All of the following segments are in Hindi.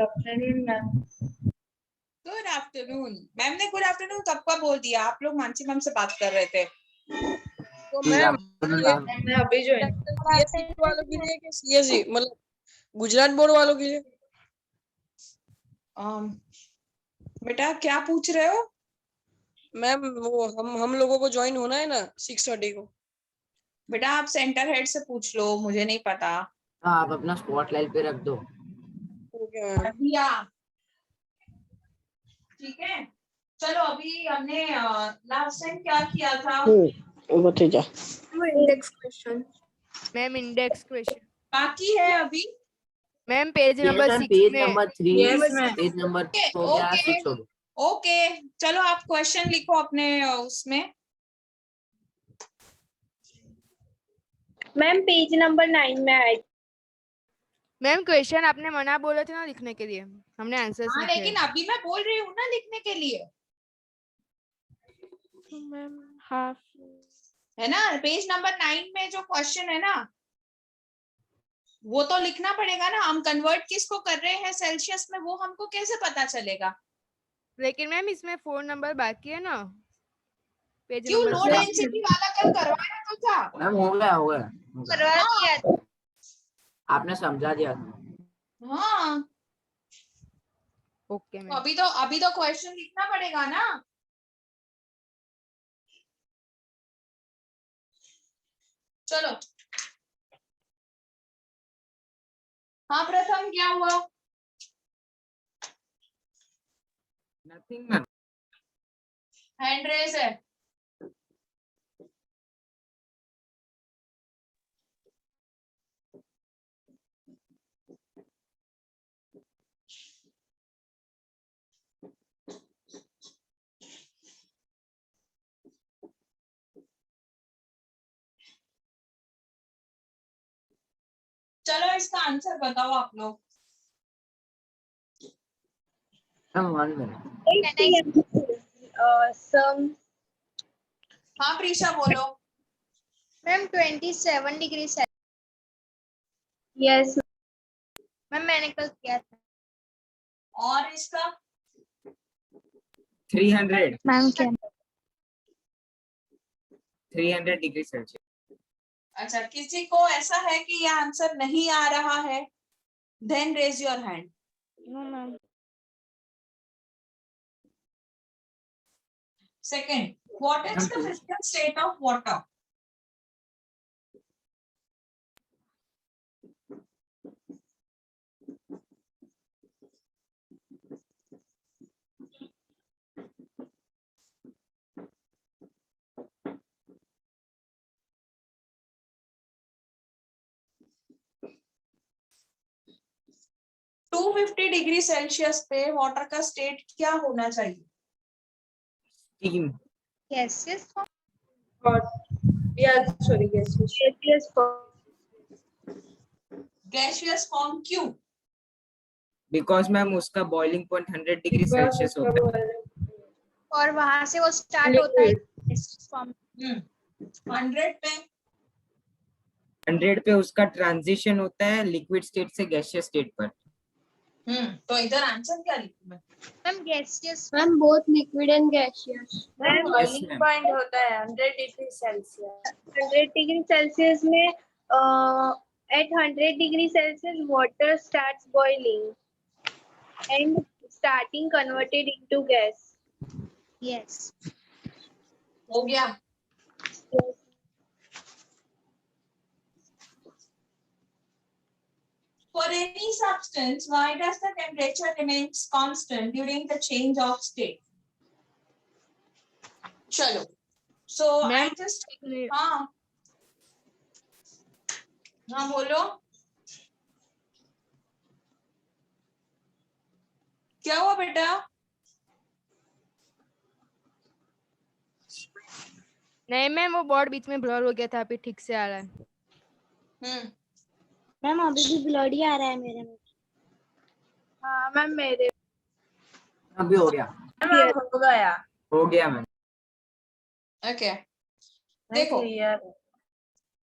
Afternoon ma'am. Good afternoon. Ma'am ने गुड आफ्टरनून कब का बोल दिया? आप लोग मानसी मैम से बात कर रहे थे। तो मैम मैं अभी ज्वाइन। सीएससी वालों के लिए कि सीएससी मतलब गुजरात बोर्ड वालों के लिए? बेटा क्या पूछ रहे हो? मैम वो हम लोगों को ज्वाइन होना है ना 6:30 को। बेटा आप सेंटर हेड से पूछ लो, मुझे नहीं पता। हाँ, आप अपना स्पॉटलाइट पे रख दो। Okay ma'am. दिया ठीक है। चलो अभी हमने लास्ट टाइम क्या किया था? बताइए। Index question. Ma'am index question बाकी है अभी। मैम पेज नंबर 6 पेज में। Number 3, Yes, ma'am. Page number हो गया, 6 हो गया। ओके चलो आप क्वेश्चन लिखो अपने उसमें। मैम पेज नंबर 9 में आए। मैम क्वेश्चन आपने मना बोले थे ना लिखने के लिए, हमने आंसर्स हाँ लिखे। लेकिन अभी मैं बोल रही हूँ ना लिखने के लिए, मैम हाफ है ना? पेज नंबर 9 में जो क्वेश्चन है ना वो तो लिखना पड़ेगा ना। हम कन्वर्ट किसको कर रहे हैं सेल्सियस में, वो हमको कैसे पता चलेगा? लेकिन मैम इसमें 4 नंबर बाकी है ना पेज क्यों? नंबर लो 6। डेंसिटी वाला कल करवाया तो था। मैम हो गया। करवा दिया। आपने समझा दिया था। हाँ ओके तो मैम। अभी तो क्वेश्चन लिखना पड़ेगा ना। चलो हाँ प्रथम क्या हुआ? Nothing ma'am. हैंड रेस है। चलो इसका आंसर बताओ आप लोग। Ma'am 1 minute. सम हाँ प्रीशा बोलो। Ma'am 27 degree Celsius. Yes ma'am मैंने कल किया था। और इसका 300 मैम क्या? 300 डिग्री सेल्सियस। अच्छा किसी को ऐसा है कि यह आंसर नहीं आ रहा है? Then raise your hand. No ma'am. Second, what is the physical state of water? To 250 degree Celsius पे वाटर का स्टेट क्या होना चाहिए? स्टीम। गैसेस गैसियस फॉर्म क्यों? बिकॉज मैम उसका बॉइलिंग पॉइंट 100 डिग्री सेल्सियस होता है। और वहां से वो स्टार्ट होता है गैसेस फॉर्म। 100 पे 100 पे उसका ट्रांजिशन होता है लिक्विड स्टेट से गैसियस स्टेट पर। तो इधर आंसर क्या लिखूं मैं? Ma'am gaseous ma'am both liquid and gaseous. Ma'am boiling point होता है 100 डिग्री सेल्सियस। 100 डिग्री सेल्सियस में at 100 degree Celsius water starts boiling and starting converted into gas. Yes. हो गया। Yes. For any substance, why does the temperature remains constant during the change of state? चलो, so I Ma'am, just हाँ बोलो क्या हुआ बेटा? नहीं मैम वो बोर्ड बीच में ब्लर हो गया था, अभी ठीक से आ रहा है। मैम अभी भी ब्लड ही आ रहा है मेरे में। हाँ मैम मेरे अभी हो गया। हो गया मैम। Okay. देखो,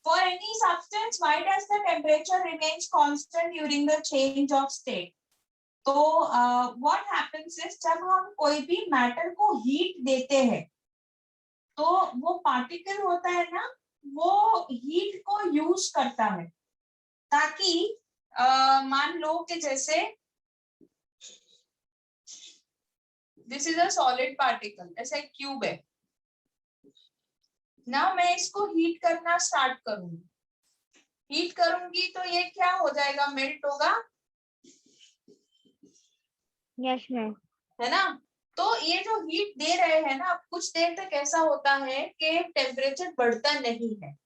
for any substance, why does the temperature remains constant during the change of state? तो व्हाट हैपेंस इज जब हम कोई भी मैटर को हीट देते हैं तो वो पार्टिकल होता है ना, वो हीट को यूज करता है ताकि मान लो कि जैसे this is a solid particle, ऐसा एक क्यूब है ना, मैं इसको हीट करना स्टार्ट करूंगी, हीट करूंगी तो ये क्या हो जाएगा, मेल्ट होगा, यस मैम। है ना। तो ये जो हीट दे रहे हैं ना, अब कुछ देर तक ऐसा होता है कि टेम्परेचर बढ़ता नहीं है।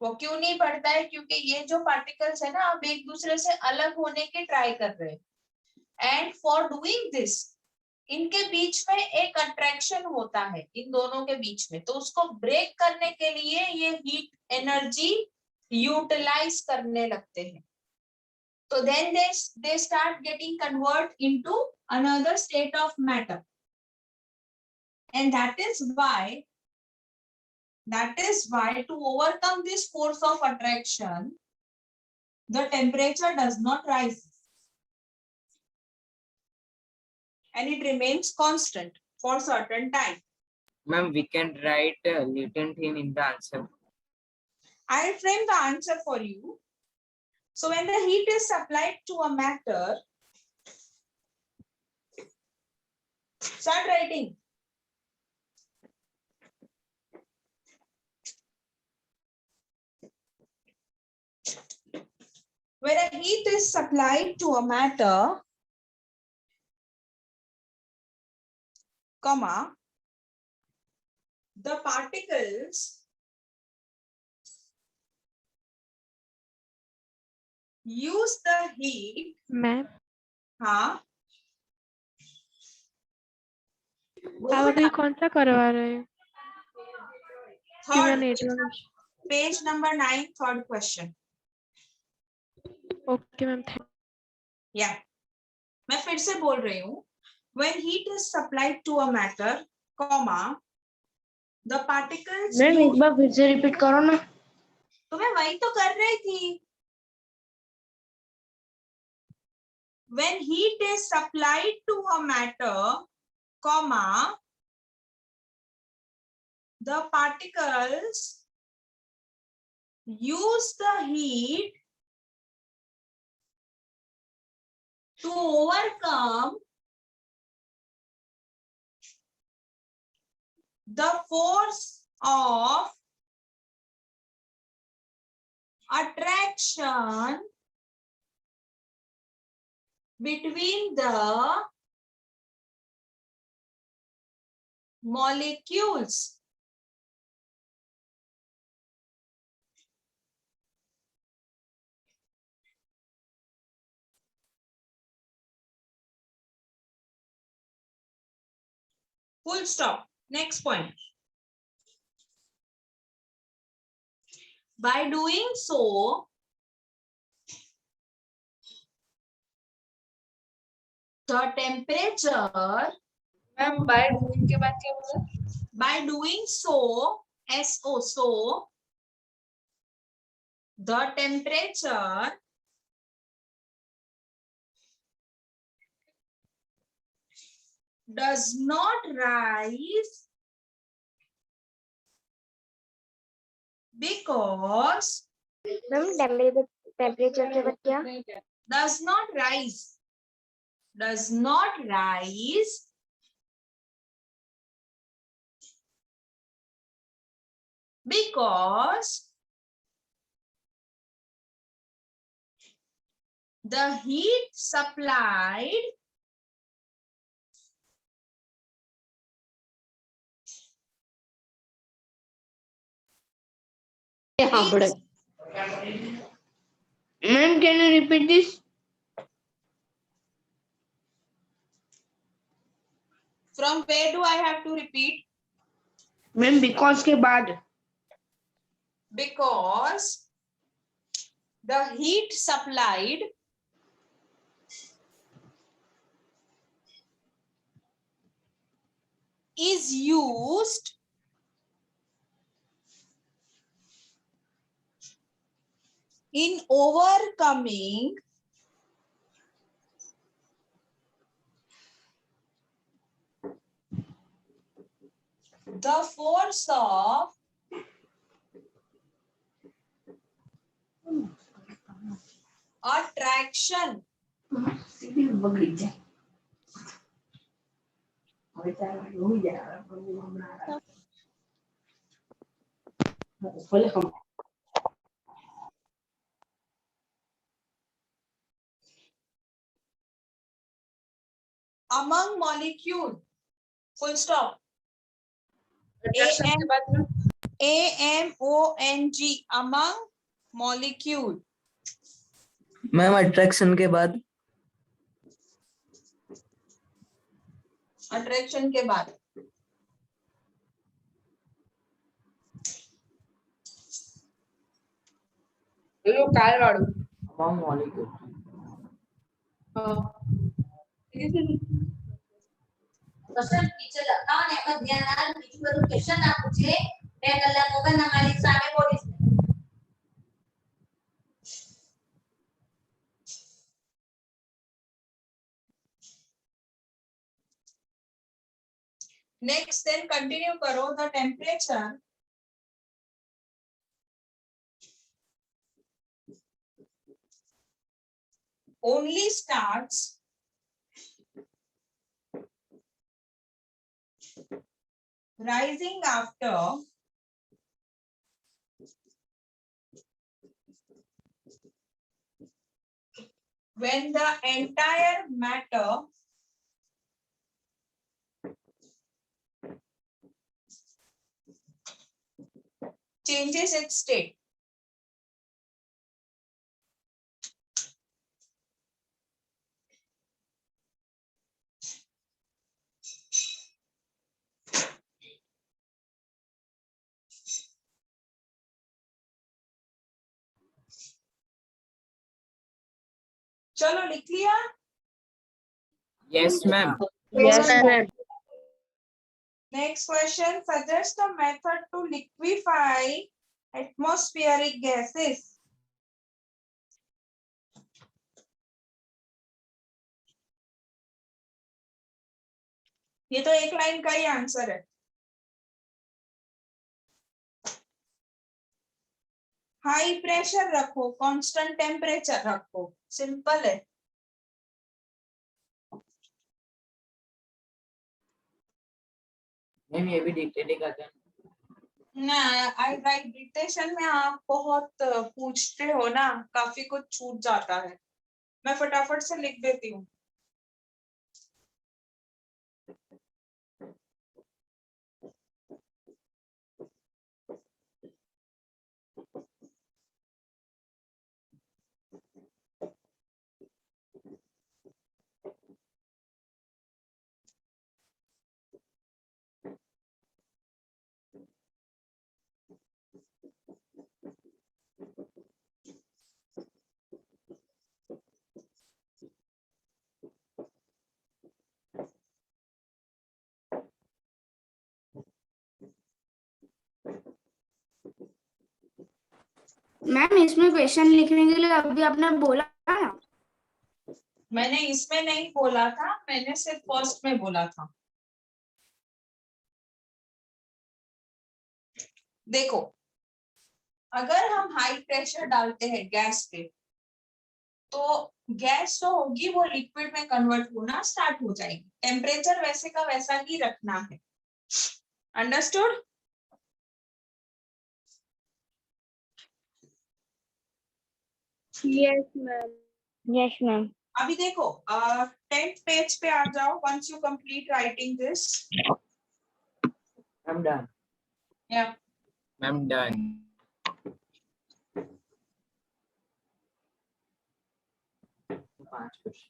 वो क्यों नहीं बढ़ता है, क्योंकि ये जो पार्टिकल्स है ना अब एक दूसरे से अलग होने के ट्राई कर रहे हैं, एंड फॉर डूइंग दिस इनके बीच में एक अट्रैक्शन होता है इन दोनों के बीच में, तो उसको ब्रेक करने के लिए ये हीट एनर्जी यूटिलाइज करने लगते हैं। So then they start getting convert into another state of matter, and that is why to overcome this force of attraction, the temperature does not rise and it remains constant for certain time. Ma'am, we can write latent heat in the answer. I'll frame the answer for you. So when the heat is supplied to a matter, start writing. When a heat is supplied to a matter, comma, the particles use the heat. Ma'am हाँ, आप अभी कौन सा करवा रहे हैं? third, network. page number 9, third question. Okay ma'am. Yeah, मैं फिर से बोल रही हूँ. When heat is supplied to a matter, comma, the particles. Ma'am एक बार फिर से रिपीट करो ना। तो मैं वही तो कर रही थी. When heat is supplied to a matter, comma, the particles use the heat to overcome the force of attraction between the molecules. Full stop. Next point. By doing so, the temperature. Ma'am by doing के बाद क्या बोला? By doing so, so the temperature does not rise because ma'am temperature के बाद क्या? does not rise because the heat supplied ma'am can you repeat this? from where do I have to repeat? Ma'am because के बाद। Because the heat supplied is used in overcoming the force of attraction among molecule, full stop. AMONG, among molecule. Ma'am attraction के बाद अट्रैक्शन के बाद among molecule. ક્વેશ્ચન ટીચર લખાવો ને એમાં ધ્યાન આલ બીજું બધું ક્વેશ્ચન ના પૂછે 2 કલાક વગર અમારી સામે બોલીશ. नेक्स्ट देन कंटिन्यू करो. The temperature only starts rising after when the entire matter changes its state. चलो लिख लिया. Yes, ma'am. Yes, ma'am. Next question. Suggest a method to liquefy atmospheric gases. ये तो एक लाइन का ही आंसर है. हाई प्रेशर रखो, कांस्टेंट टेम्परेचर रखो, सिंपल है. मैम ये भी डिक्टेट का क्या ना आई राइट डिक्टेशन में आप बहुत पूछते हो ना, काफी कुछ छूट जाता है. मैं फटाफट से लिख देती हूँ. मैम इसमें क्वेश्चन लिखने के लिए अभी आपने बोला ना. मैंने इसमें नहीं बोला था, मैंने सिर्फ फर्स्ट में बोला था. देखो, अगर हम हाई प्रेशर डालते हैं गैस पे, तो गैस जो होगी वो लिक्विड में कन्वर्ट होना स्टार्ट हो जाएगी. टेम्परेचर वैसे का वैसा ही रखना है. Understood? Yes, ma'am. Yes, ma'am. अभी देखो 10th पेज पे आ जाओ. once you complete writing this. I'm done. Yeah. Ma'am, done. पांच क्वेश्चन.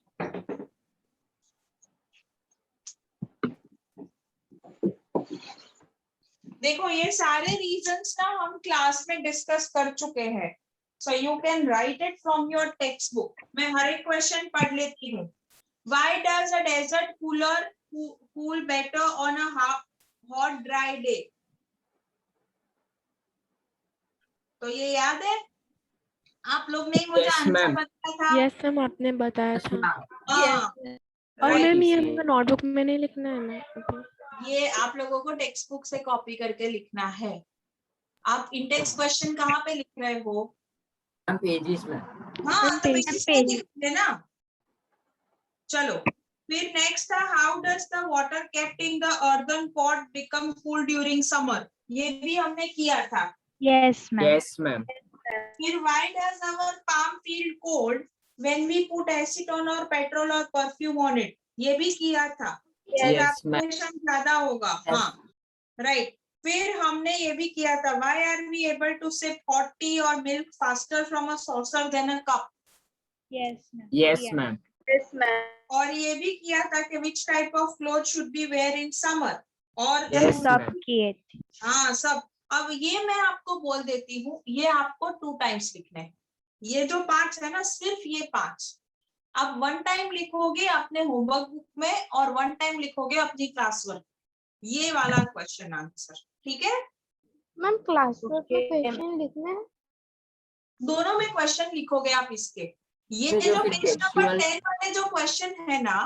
देखो ये सारे रीजंस ना हम क्लास में डिस्कस कर चुके हैं. So you can write it from your textbook. मैं हर एक क्वेश्चन पढ़ लेती हूँ. Why does a desert cooler cool better on a hot dry day? तो ये याद है आप लोग ने मुझे Yes, आंसर ma'am. बताया था. यस मैम आपने बताया था. हाँ, और right. मैम ये नोटबुक में नहीं लिखना है ना अभी. ये आप लोगों को टेक्स्ट बुक से कॉपी करके लिखना है। आप इंडेक्स क्वेश्चन कहाँ पे लिख रहे हो? पेजेस में। हाँ, तो पेजेस में लिख लेना। चलो, फिर नेक्स्ट था how does the water kept in the earthen pot become full during summer. ये भी हमने किया था। Yes ma'am. Yes ma'am. फिर why does our palm feel cold when we put acetone or petrol or perfume on it? ये भी किया था। Yes, ma'am. Evaporation ज्यादा होगा। हाँ, राइट। फिर हमने ये भी किया था why are we able to sip hot tea or milk faster from a saucer than a cup? Yes ma'am. Yes ma'am. Yes, ma'am. और ये भी किया था कि which type of clothes should be wear in summer? और Yes सब ma'am. किए थे। हाँ, सब। अब ये मैं आपको बोल देती हूँ, ये आपको 2 टाइम्स लिखना है। ये जो 5 है ना, सिर्फ ये 5 आप 1 टाइम लिखोगे अपने होमवर्क बुक में और 1 टाइम लिखोगे अपनी क्लास वर्क। ये वाला क्वेश्चन आंसर, ठीक है? मैम क्लास वर्क में Okay. क्वेश्चन लिखना है? दोनों में क्वेश्चन लिखोगे आप इसके। ये तो जो जो फिर पेज नंबर textual- 10 वाले जो क्वेश्चन है ना,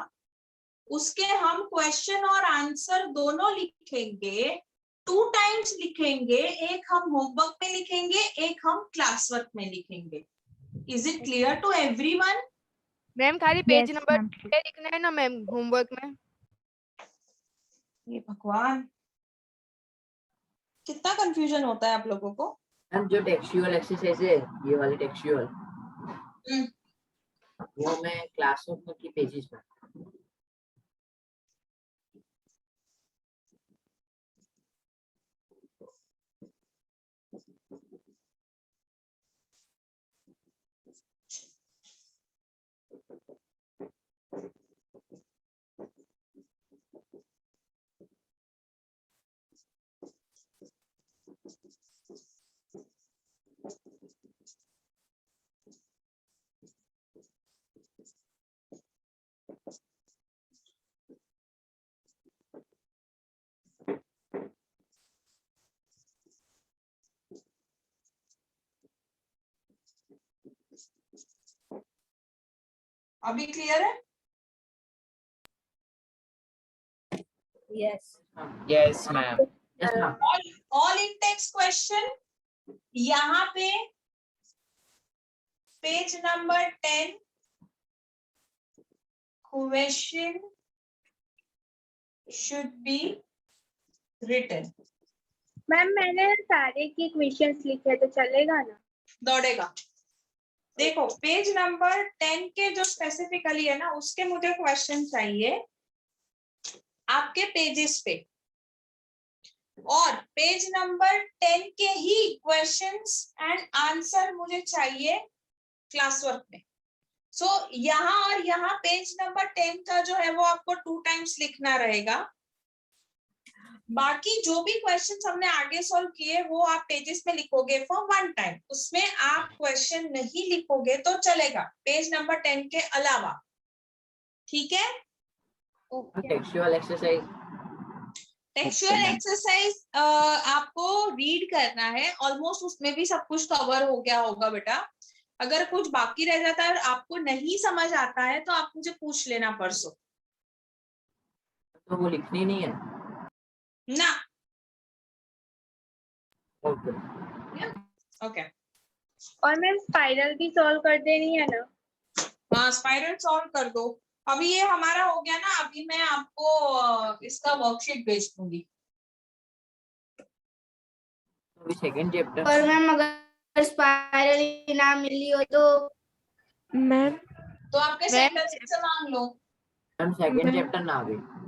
उसके हम क्वेश्चन और आंसर दोनों लिखेंगे, 2 टाइम्स लिखेंगे। एक हम होमवर्क में लिखेंगे, एक हम क्लास वर्क में लिखेंगे। Is it clear to everyone? Ma'am खाली पेज Yes, नंबर ma'am. 6 लिखना है ना मैम होमवर्क में? ये भगवान, कितना कंफ्यूजन होता है आप लोगों को। मैम जो टेक्सचुअल एक्सरसाइज है, ये वाली टेक्सचुअल, वो मैं क्लासरूम में की पेजेस में। अभी क्लियर है? Yes ma'am. Yes ma'am. All in text question यहाँ पे page number 10 question should be written. Ma'am मैंने सारे की क्वेश्चंस लिखे तो चलेगा ना? दौड़ेगा। देखो, पेज नंबर 10 के जो स्पेसिफिकली है ना, उसके मुझे क्वेश्चन चाहिए आपके पेजेस पे, और पेज नंबर 10 के ही क्वेश्चंस एंड आंसर मुझे चाहिए क्लास वर्क में। सो यहाँ और यहाँ पेज नंबर 10 का जो है वो आपको 2 टाइम्स लिखना रहेगा। बाकी जो भी क्वेश्चंस हमने आगे सॉल्व किए वो आप पेजेस में लिखोगे फॉर 1 टाइम। उसमें आप क्वेश्चन नहीं लिखोगे तो चलेगा, पेज नंबर 10 के अलावा, ठीक है? टेक्सचुअल एक्सरसाइज, टेक्सचुअल एक्सरसाइज आपको रीड करना है, ऑलमोस्ट उसमें भी सब कुछ कवर हो गया होगा बेटा। अगर कुछ बाकी रह जाता है और आपको नहीं समझ आता है तो आप मुझे पूछ लेना परसों। तो वो लिखनी नहीं है। ना, ओके। ओके। और मैम स्पाइरल भी सॉल्व कर देनी है ना? हाँ, स्पाइरल सॉल्व कर दो। अभी ये हमारा हो गया ना, अभी मैं आपको इसका वर्कशीट भेज दूंगी। अभी सेकंड चैप्टर। और मैम अगर स्पाइरल ना मिली हो तो मैम तो आपके सेंटर से मांग लो। मैम सेकंड चैप्टर ना आ गई।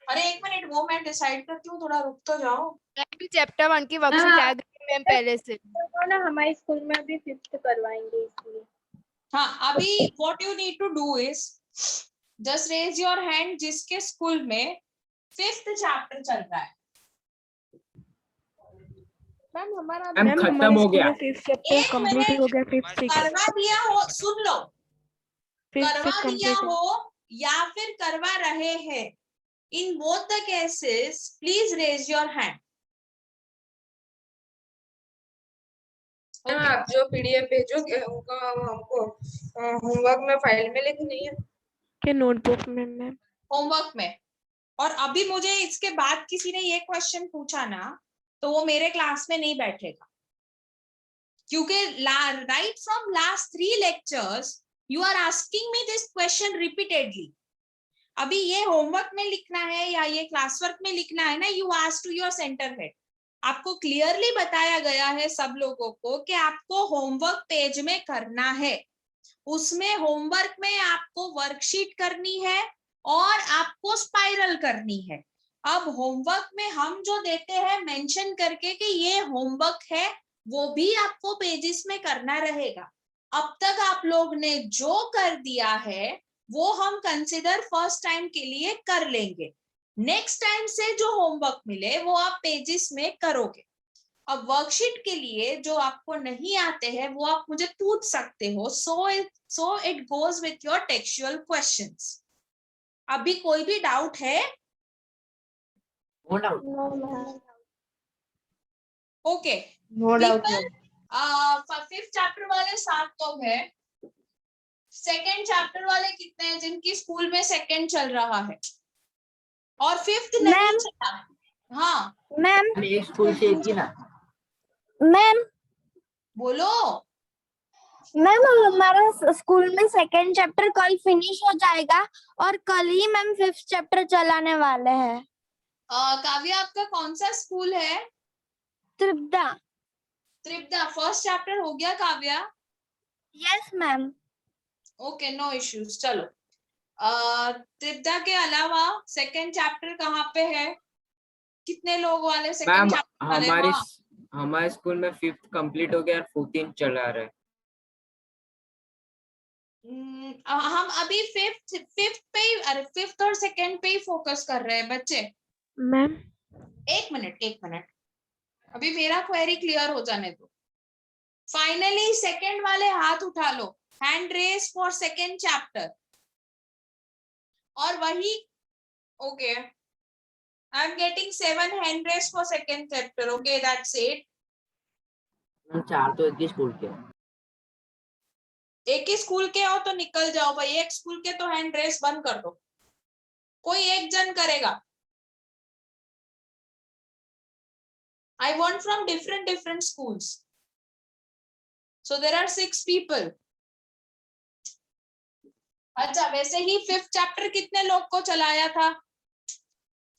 अरे 1 मिनट, वो मैं डिसाइड करती हूँ, थोड़ा रुक तो जाओ। चैप्टर 1 की वर्कशीट आ गई मैम पहले से। तो ना हमारे स्कूल में अभी 5th करवाएंगे इसलिए। हाँ, अभी what you need to do is just raise your hand जिसके स्कूल में 5th चैप्टर चल रहा है। मैम हमारा मैम खत्म हो गया। 5th चैप्टर कंप्लीट हो गया। 5th 6 करवा दिया हो, सुन लो, 5th करवा 6 दिया कंप्लीट हो या फिर करवा रहे हैं, in both the cases please raise your hand. आप जो पीडीएफ भेजोगे उनका हमको होमवर्क में फाइल में लिखनी है के नोटबुक में मैम। होमवर्क में और अभी मुझे इसके बाद किसी ने ये क्वेश्चन पूछा ना, तो वो मेरे क्लास में नहीं बैठेगा, क्योंकि right from last 3 lectures you are asking me this question repeatedly. अभी ये होमवर्क में लिखना है या ये क्लास वर्क में लिखना है ना, you ask to your centre head. आपको क्लियरली बताया गया है सब लोगों को कि आपको होमवर्क पेज में करना है. उसमें होमवर्क में आपको वर्कशीट करनी है और आपको स्पाइरल करनी है. अब होमवर्क में हम जो देते हैं मेंशन करके कि ये होमवर्क है, वो भी आपको पेजेस में करना रहेगा. अब तक आप लोग ने जो कर दिया है वो हम कंसिडर फर्स्ट टाइम के लिए कर लेंगे. नेक्स्ट टाइम से जो होमवर्क मिले वो आप पेजेस में करोगे. अब वर्कशीट के लिए जो आपको नहीं आते हैं वो आप मुझे पूछ सकते हो. So it goes with your textual questions. अभी कोई भी डाउट है? No doubt. No, ma'am. Okay. No doubt. Fifth chapter वाले 7 तो है. सेकेंड चैप्टर वाले कितने हैं जिनकी स्कूल में सेकेंड चल रहा है और फिफ्थ नहीं मैम. चला? हाँ मैम एक स्कूल से एक ही ना. मैम बोलो. मैम हमारा स्कूल में सेकंड चैप्टर कल फिनिश हो जाएगा और कल ही मैम फिफ्थ चैप्टर चलाने वाले हैं. काव्या आपका कौन सा स्कूल है? त्रिपदा. त्रिपदा. फर्स्ट चैप्टर हो गया Kavya? Yes ma'am. Okay, no issues. चलो, त्रिपदा के अलावा सेकंड चैप्टर कहाँ पे है? कितने लोग वाले मैम सेकंड चैप्टर वाले? हमारे स्कूल में 5th कंप्लीट हो गया और 14th चला रहा है. हम अभी फिफ्थ पे ही, अरे फिफ्थ और सेकंड पे ही फोकस कर रहे हैं बच्चे. मैम एक मिनट, अभी मेरा क्वेरी क्लियर हो जाने दो. फाइनली सेकंड वाले हाथ उठा लो. Hand raise for second chapter. और वही okay, I am getting 7 hand raise for second chapter. Okay, that's it. 4 तो एक ही स्कूल के. एक ही स्कूल के हो तो निकल जाओ भाई. एक स्कूल के तो हैंड रेस बंद कर दो. कोई एक जन करेगा. I want from different schools. So there are 6 people. अच्छा, वैसे ही फिफ्थ चैप्टर कितने लोग को चलाया था?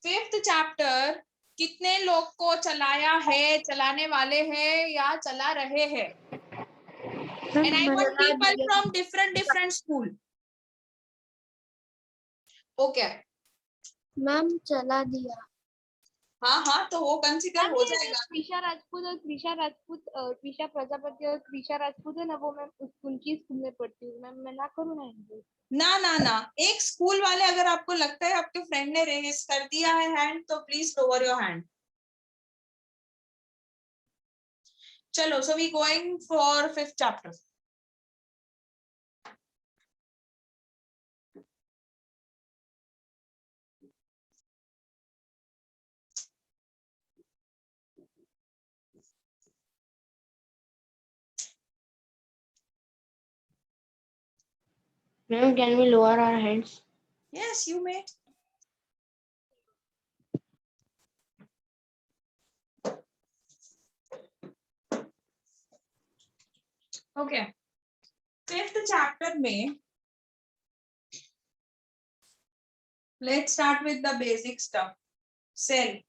फिफ्थ चैप्टर कितने लोग को चलाया है, चलाने वाले हैं या चला रहे हैं? And I want people from different school. Okay. Ma'am चला दिया. हाँ, तो वो कंसिडर हो जाएगा. त्रिशा प्रजापति और त्रिशा राजपूत है ना, वो मैं उनकी स्कूल में पढ़ती हूँ. मैं ना करूँ ना? ना. एक स्कूल वाले, अगर आपको लगता है आपके फ्रेंड ने रेस कर दिया है हैंड, तो प्लीज लोअर योर हैंड. चलो, so we going for fifth chapter. Ma'am, can we lower our hands? Yes, you may. Okay. Fifth chapter में let's start with the basic stuff. Cell.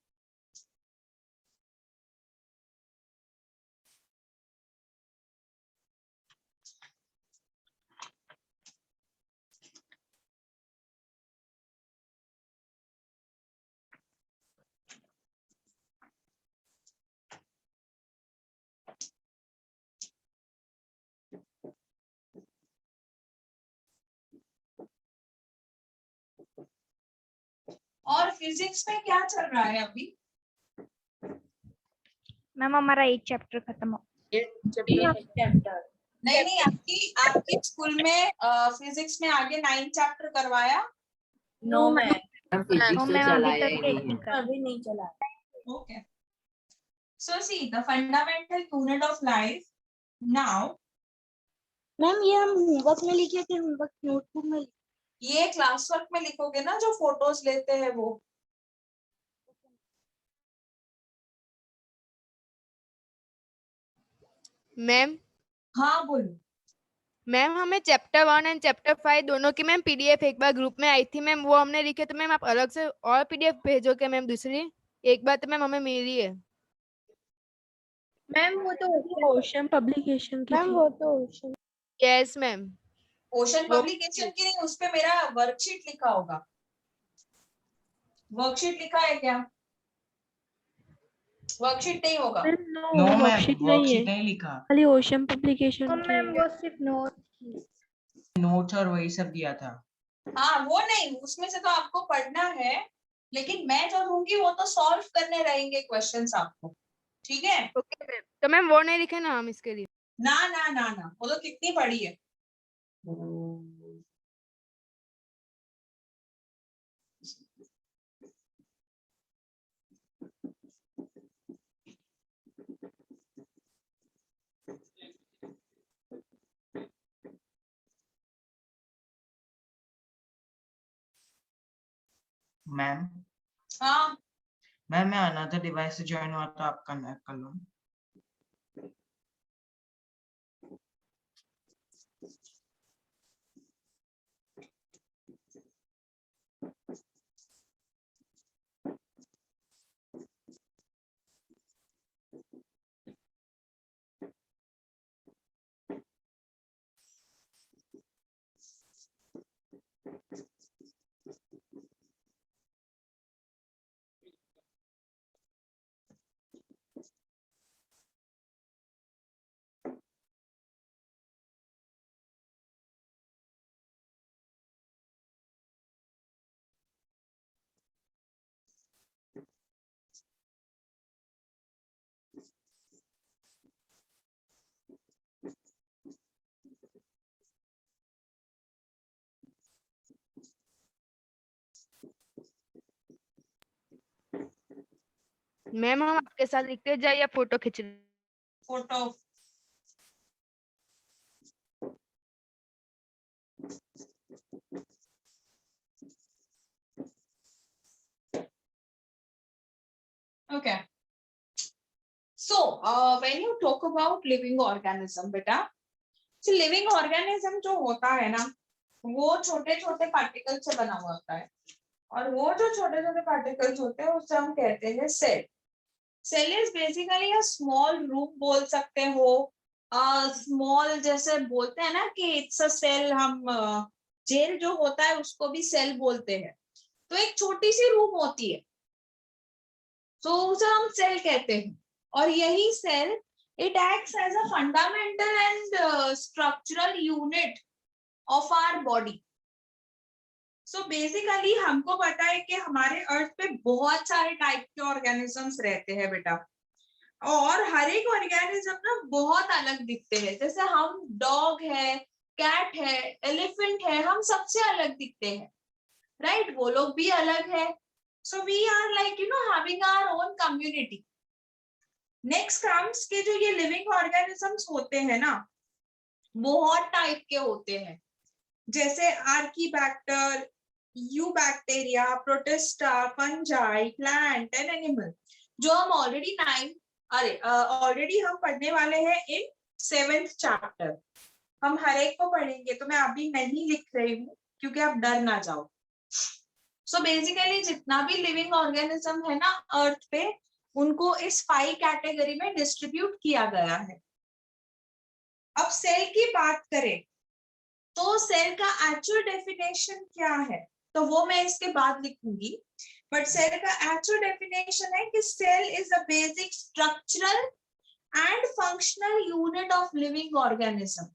और फिजिक्स में क्या चल रहा है अभी? मैम हमारा एक चैप्टर खत्म हो. नहीं, आपकी स्कूल में फिजिक्स में आगे 9 चैप्टर करवाया? नो मैम, फिजिक्स तो मैम चलाया अभी ही तक नहीं एक है. का. अभी नहीं चला. Okay. So see the fundamental unit of life. Now ma'am ये हम होमवर्क में लिखे थे, होमवर्क नोटबुक में. ये क्लास वर्क में लिखोगे ना, जो फोटोज लेते हैं वो. मैम हाँ बोलो। मैम हमें चैप्टर 1 एंड चैप्टर 5 दोनों की मैम पीडीएफ एक बार ग्रुप में आई थी मैम, वो हमने लिखे, तो मैम आप अलग से और पीडीएफ भेजोगे मैम दूसरी? एक बार तो मैम हमें मिली है। मैम वो तो ओशन पब्लिकेशन की मैम थी। वो तो ocean- यस मैम। ओशन वो- पब्लिकेशन की नहीं, उस पे मेरा वर्कशीट लिखा होगा। वर्कशीट लिखा है क्या? वर्कशीट नहीं होगा। नो नो मैम, वर्कशीट नहीं है, वर्कशीट नहीं लिखा, खाली ओशन पब्लिकेशन तो की मैम है। वो सिर्फ नोट थी। नोट्स और वही सब दिया था। हाँ वो नहीं, उसमें से तो आपको पढ़ना है, लेकिन मैं जो दूंगी वो तो सॉल्व करने रहेंगे क्वेश्चंस आपको, ठीक है? ओके मैम, तो मैम वो नहीं लिखे ना हम इसके लिए? ना ना ना ना, वो तो कितनी पढ़ी है। मैम हाँ मैम मैं अनदर डिवाइस से ज्वाइन हुआ तो आप कनेक्ट कर लो। मैम हम आपके साथ लिखते जाए या फोटो खींच? Photo. Okay. So, when you talk about living organism, बेटा, so living organism जो होता है ना, वो छोटे छोटे पार्टिकल से बना हुआ होता है, और वो जो छोटे छोटे पार्टिकल्स होते हैं उससे हम कहते हैं cell. Cell is basically a small room बोल सकते हो, स्मॉल जैसे बोलते हैं ना कि इट्स अ सेल, हम जेल जो होता है उसको भी सेल बोलते हैं। तो एक छोटी सी रूम होती है, तो उसे हम सेल कहते हैं, और यही cell it acts as a fundamental and structural unit of our body. So basically हमको पता है कि हमारे अर्थ पे बहुत सारे टाइप के ऑर्गेनिजम्स रहते हैं बेटा, और हर एक ऑर्गेनिज्म ना बहुत अलग दिखते हैं। जैसे हम डॉग है, कैट है, एलिफेंट है, हम सबसे अलग दिखते हैं, राइट? वो लोग भी अलग है। So we are like having our own community. Next comes के जो ये लिविंग ऑर्गेनिजम्स होते हैं ना, बहुत टाइप के होते हैं, जैसे archaebacteria, eubacteria, protista, fungi, plant and animal, जो हम ऑलरेडी हम पढ़ने वाले हैं इन 7th चैप्टर। हम हर एक को पढ़ेंगे, तो मैं अभी नहीं लिख रही हूँ क्योंकि आप डर ना जाओ। सो बेसिकली जितना भी लिविंग ऑर्गेनिज्म है ना अर्थ पे, उनको इस 5 कैटेगरी में डिस्ट्रीब्यूट किया गया है। अब सेल की बात करें तो सेल का एक्चुअल डेफिनेशन क्या है, तो वो मैं इसके बाद लिखूंगी, बट सेल का एक्चुअल डेफिनेशन है कि cell is a basic structural and functional unit of living organism.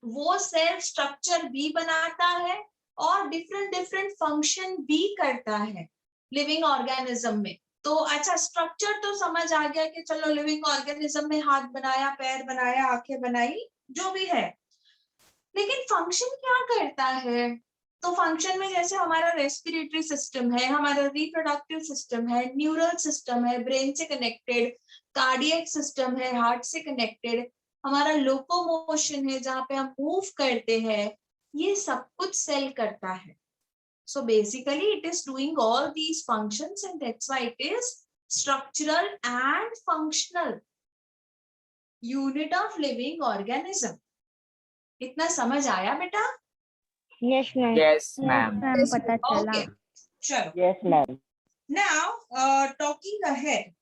वो सेल स्ट्रक्चर भी बनाता है और डिफरेंट डिफरेंट फंक्शन भी करता है लिविंग ऑर्गेनिज्म में। तो अच्छा, स्ट्रक्चर तो समझ आ गया कि चलो लिविंग ऑर्गेनिज्म में हाथ बनाया, पैर बनाया, आंखें बनाई, जो भी है, लेकिन फंक्शन क्या करता है? तो फंक्शन में जैसे हमारा रेस्पिरेटरी सिस्टम है, हमारा रिप्रोडक्टिव सिस्टम है, न्यूरल सिस्टम है ब्रेन से कनेक्टेड, कार्डियक सिस्टम है हार्ट से कनेक्टेड, हमारा लोकोमोशन है जहाँ पे हम मूव करते हैं, ये सब कुछ सेल करता है। So basically it is doing all these functions and that's why it is structural and functional. Unit of living organism. इतना समझ आया बेटा? Yes ma'am. Yes, ma'am. Ma'am पता चला। ओके चलो। Yes, ma'am. Now talking ahead,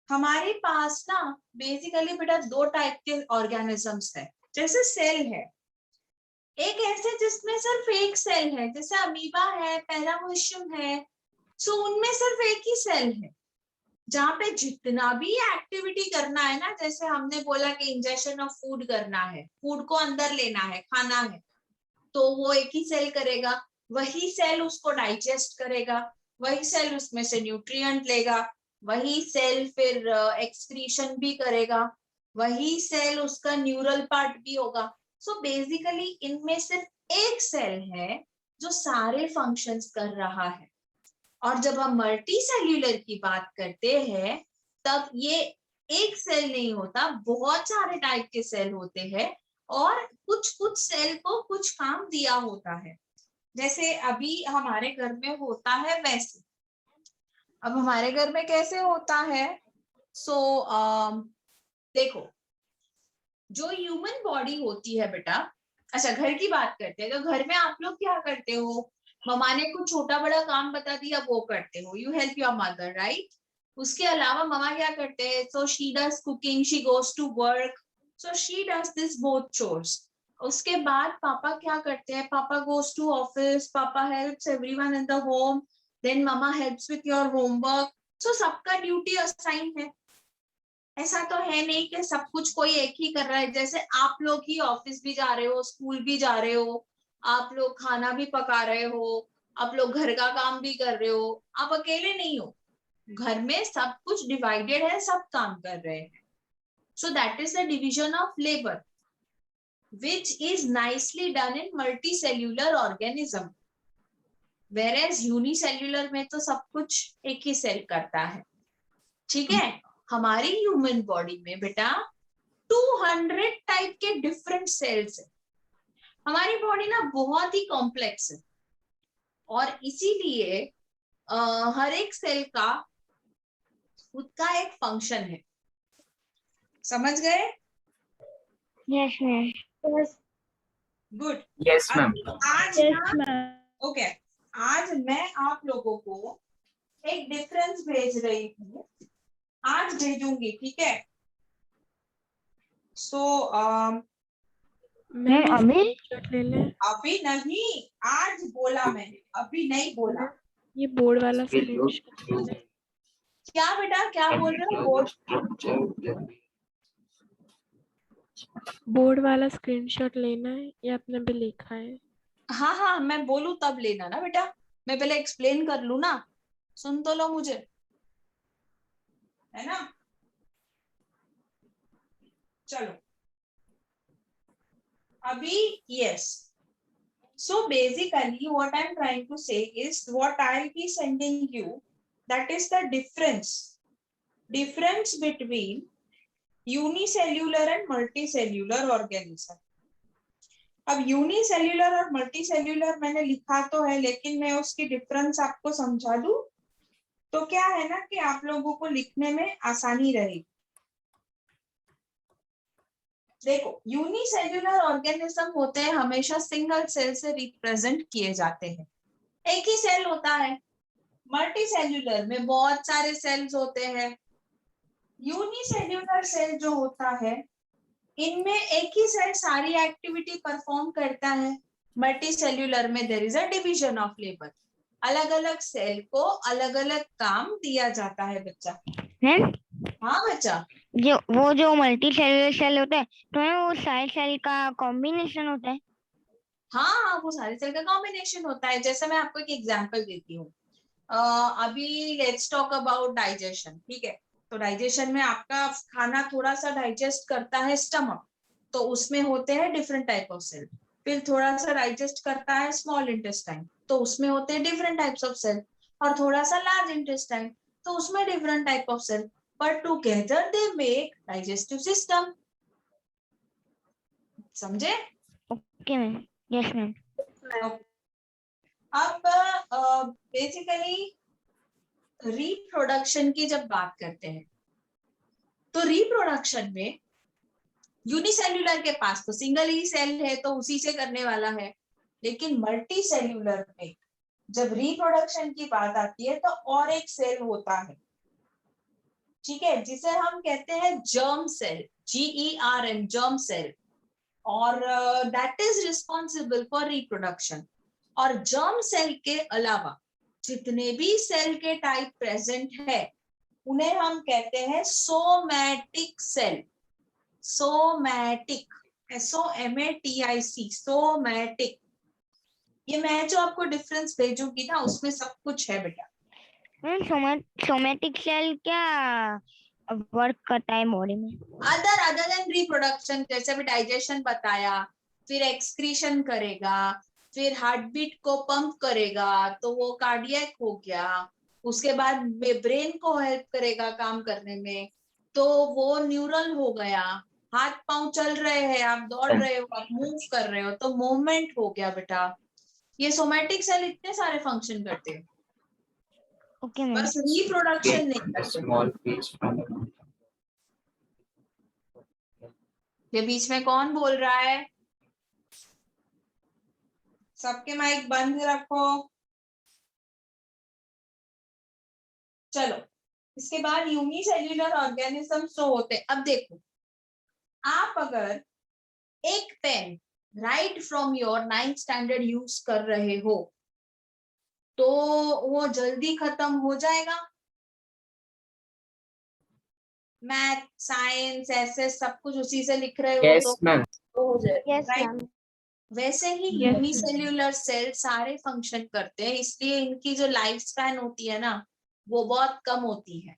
हमारे पास ना बेसिकली बेटा दो टाइप के ऑर्गेनिजम्स है। जैसे सेल है, एक ऐसे जिसमें सिर्फ एक सेल है, जैसे अमीबा है, पैरामोशियम है, सो उनमें सिर्फ एक ही सेल है, जहाँ पे जितना भी एक्टिविटी करना है ना, जैसे हमने बोला कि इंजेक्शन ऑफ फूड करना है, फूड को अंदर लेना है, खाना है, तो वो एक ही सेल करेगा, वही सेल उसको डाइजेस्ट करेगा, वही सेल उसमें से न्यूट्रिएंट लेगा, वही सेल फिर एक्सक्रीशन भी करेगा, वही सेल उसका न्यूरल पार्ट भी होगा। सो बेसिकली इनमें सिर्फ एक सेल है जो सारे फंक्शंस कर रहा है। और जब हम मल्टी सेल्यूलर की बात करते हैं तब ये एक सेल नहीं होता, बहुत सारे टाइप के सेल होते हैं और कुछ कुछ सेल को कुछ काम दिया होता है। जैसे अभी हमारे घर में होता है वैसे, अब हमारे घर में कैसे होता है, देखो जो ह्यूमन बॉडी होती है बेटा, अच्छा घर की बात करते हैं, तो घर में आप लोग क्या करते हो, मम्मा ने कुछ छोटा बड़ा काम बता दिया वो करते हो, you help your mother right. उसके अलावा मम्मा क्या करते हैं, so she does cooking, she goes to work, so she does this both chores. उसके बाद पापा क्या करते हैं, papa goes to office, papa helps everyone in the home, then mama helps with your homework. So सबका ड्यूटी असाइन है। ऐसा तो है नहीं कि सब कुछ कोई एक ही कर रहा है, जैसे आप लोग ही ऑफिस भी जा रहे हो, स्कूल भी जा रहे हो, आप लोग खाना भी पका रहे हो, आप लोग घर का काम भी कर रहे हो, आप अकेले नहीं हो, घर में सब कुछ डिवाइडेड है, सब काम कर रहे हैं। So that is the division of labour which is nicely done in multicellular organism, whereas unicellular में तो सब कुछ एक ही सेल करता है। ठीक है, हमारी ह्यूमन बॉडी में बेटा 200 टाइप के डिफरेंट सेल्स है। हमारी बॉडी ना बहुत ही कॉम्प्लेक्स है और इसीलिए हर एक सेल का खुद का एक फंक्शन है। समझ गए? Yes ma'am. Good. Yes, ma'am. आज यस ना मैम। ओके, आज मैं आप लोगों को एक डिफरेंस भेज रही हूँ, आज भेजूंगी, ठीक है। सो मैम अभी स्क्रीनशॉट ले लें। अभी नहीं, आज बोला मैंने, अभी नहीं बोला। ये बोर्ड वाला स्क्रीनशॉट ले लें। क्या बेटा, क्या बोल रहे हो? बोर्ड बोर्ड वाला स्क्रीनशॉट लेना है या अपने पे लिखा है? हाँ हाँ, मैं बोलूं तब लेना ना बेटा, मैं पहले एक्सप्लेन कर लूं ना, सुन तो लो मुझे, है ना। चलो अभी yes. So basically what I am trying to say is what I will be sending you, that is the difference between unicellular and multicellular organism. अब यूनिसेल्यूलर और मल्टीसेल्यूलर मैंने लिखा तो है, लेकिन मैं उसकी डिफरेंस आपको समझा दूं तो क्या है ना कि आप लोगों को लिखने में आसानी रहेगी। देखो, यूनिसेल्यूलर ऑर्गेनिज्म होते हैं हमेशा सिंगल सेल से रिप्रेजेंट किए जाते हैं, एक ही सेल होता है। मल्टीसेल्यूलर में बहुत सारे सेल्स होते हैं। यूनिसेल्यूलर सेल जो होता है इनमें एक ही सेल सारी एक्टिविटी परफॉर्म करता है। मल्टीसेल्यूलर में there is a division of labour, अलग अलग सेल को अलग अलग काम दिया जाता है बच्चा। मैम हाँ बच्चा, जो मल्टी सेल्यूलर सेल होता है तो मैम वो सारे सेल का कॉम्बिनेशन होता है। हाँ वो सारे सेल का कॉम्बिनेशन होता है। जैसे मैं आपको एक एग्जांपल देती हूँ, अभी लेट्स टॉक अबाउट डाइजेशन, ठीक है। तो डाइजेशन में आपका खाना थोड़ा सा डाइजेस्ट करता है स्टमक, तो उसमें होते हैं डिफरेंट टाइप ऑफ सेल। फिर थोड़ा सा डाइजेस्ट करता है स्मॉल इंटेस्टाइन, तो उसमें होते हैं डिफरेंट टाइप्स ऑफ सेल। और थोड़ा सा लार्ज इंटेस्टाइन, तो उसमें different type of cell, but together they make digestive system. समझे? Okay ma'am. Yes ma'am. अब बेसिकली रिप्रोडक्शन की जब बात करते हैं तो रिप्रोडक्शन में यूनिसेल्युलर के पास तो सिंगल ही सेल है तो उसी से करने वाला है, लेकिन मल्टी सेल्युलर में जब रिप्रोडक्शन की बात आती है तो और एक सेल होता है, ठीक है, जिसे हम कहते हैं germ cell, GERM, germ cell, और that is responsible for reproduction. और जर्म सेल के अलावा जितने भी सेल के टाइप प्रेजेंट है उन्हें हम कहते हैं somatic cell. Somatic, SOMATIC, somatic. ये मैं जो आपको डिफरेंस भेजूंगी ना उसमें सब कुछ है बेटा। सोमेटिक सेल क्या वर्क करता है बॉडी में? अदर देन रिप्रोडक्शन, जैसे भी डाइजेशन बताया, फिर एक्सक्रीशन करेगा, फिर हार्ट बीट को पंप करेगा तो वो कार्डियक हो गया, उसके बाद ब्रेन को हेल्प करेगा काम करने में तो वो न्यूरल हो गया, हाथ पांव चल रहे हैं, आप दौड़ रहे हो, आप मूव कर रहे हो तो मूवमेंट हो गया बेटा। ये सोमैटिक सेल इतने सारे फंक्शन करते हैं, ओके मैम। बस रिप्रोडक्शन नहीं। A small piece from ये बीच में कौन बोल रहा है? सबके माइक बंद रखो। चलो, इसके बाद यूनिसेल्युलर ऑर्गेनिज्म जो होते हैं। अब देखो, आप अगर एक pen right from your 9th standard use कर रहे हो तो वो जल्दी खत्म हो जाएगा। मैथ, साइंस, ऐसे सब कुछ उसी से लिख रहे हो Yes, तो ma'am. वो हो जाएगा, यस राइट? मैम। वैसे ही Yes, ma'am. यूनिसेल्युलर सेल सारे फंक्शन करते हैं, इसलिए इनकी जो लाइफ स्पैन होती है ना वो बहुत कम होती है,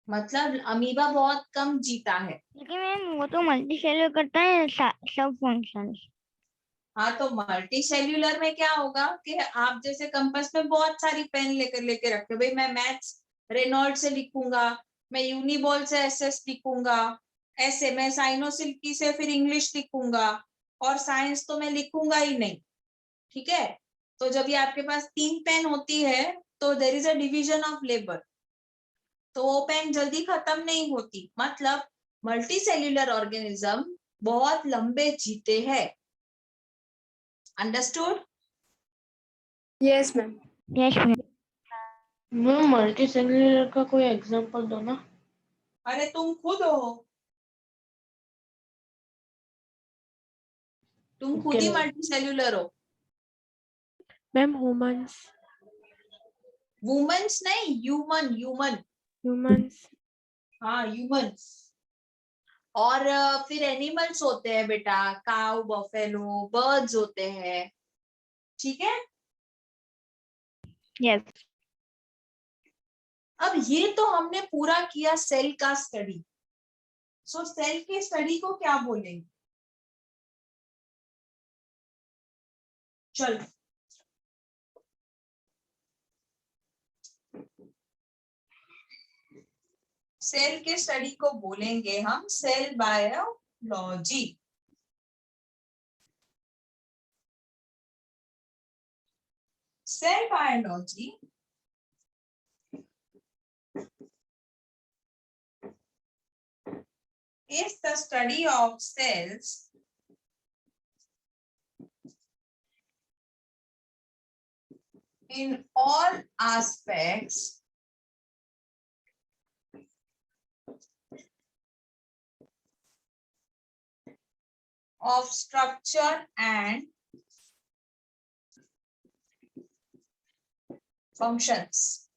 मतलब अमीबा बहुत कम जीता है। लेकिन मैम वो तो मल्टी सेलुलर करता है सब फंक्शन। हाँ, तो मल्टी सेल्यूलर में क्या होगा कि आप जैसे कंपास में बहुत सारी पेन लेके रखे, भाई मैं मैथ्स रेनॉल्ड से लिखूंगा, मैं यूनिबॉल से SS लिखूंगा, ऐसे मैं साइनोसिल्की से फिर इंग्लिश लिखूंगा, और साइंस तो मैं लिखूंगा ही नहीं, ठीक है। तो जब ये आपके पास 3 पेन होती है तो there is a division of labour, तो वो पेन जल्दी खत्म नहीं होती, मतलब मल्टी सेल्यूलर ऑर्गेनिज्म बहुत लंबे जीते हैं। Understood? Yes, ma'am. Yes ma'am. Ma'am multi cellular का कोई एग्जांपल दो ना। अरे तुम खुद हो, तुम खुद ही Okay, ma'am. मल्टी सेल्यूलर हो। Ma'am humans. वुमेन्स नहीं, ह्यूमन, ह्यूमन। ह्यूमंस। हाँ, ह्यूमंस। और फिर एनिमल्स होते हैं बेटा, काउ, बफेलो, बर्ड्स होते हैं, ठीक है। यस। अब ये तो हमने पूरा किया सेल का स्टडी। सो सेल के स्टडी को क्या बोलेंगे? चलो, सेल के स्टडी को बोलेंगे हम cell biology. Cell biology is the study of cells in all aspects of structure and functions.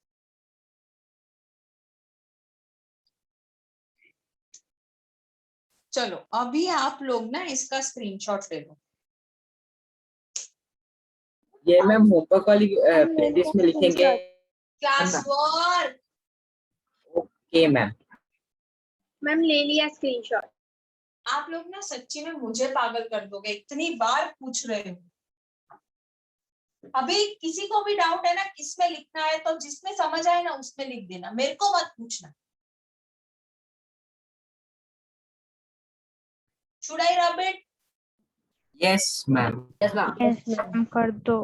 चलो, अभी आप लोग ना इसका स्क्रीनशॉट ले लो। ये मैम होमवर्क वाली प्लेलिस्ट में लिखेंगे। Class work. Okay ma'am. Ma'am ले लिया स्क्रीनशॉट। आप लोग ना सच्ची में मुझे पागल कर दोगे, इतनी बार पूछ रहे हो। अभी किसी को भी डाउट है ना किसमें लिखना है तो जिसमें समझ आए ना उसमें लिख देना, मेरे को मत पूछना। Should I rub it? Yes ma'am. Yes, ma'am. Yes ma'am कर दो।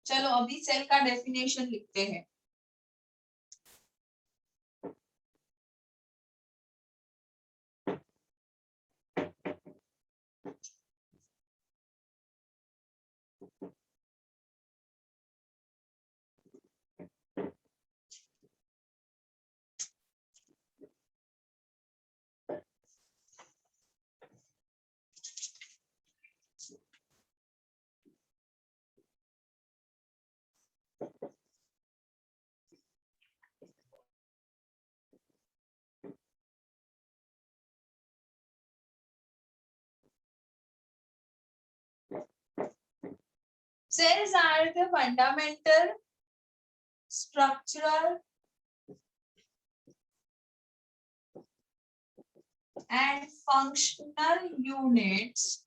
चलो अभी सेल का डेफिनेशन लिखते हैं। Cells are the fundamental structural and functional units